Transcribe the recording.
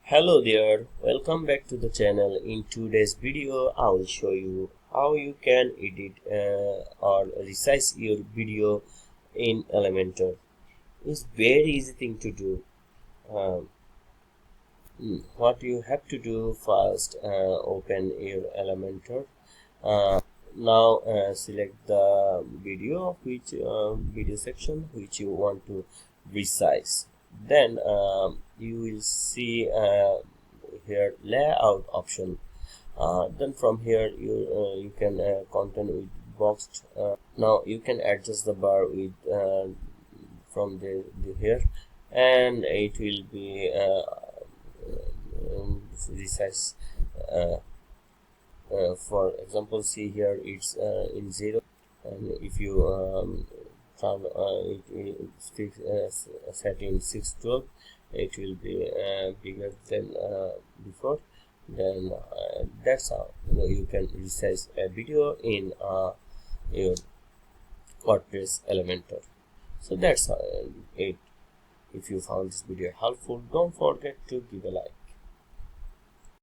Hello there, welcome back to the channel. In today's video I will show you how you can edit or resize your video in Elementor. It's very easy thing to do. Um, what you have to do first, open your Elementor. Uh, Now select the video video section which you want to resize. Then you will see here layout option. Then from here you can content with boxed. Now you can adjust the bar with from the here, and it will be resize. For example, see here it's in 0, and if you set in 612, it will be bigger than before. Then that's how you can resize a video in your WordPress Elementor. So that's it. If you found this video helpful, don't forget to give a like.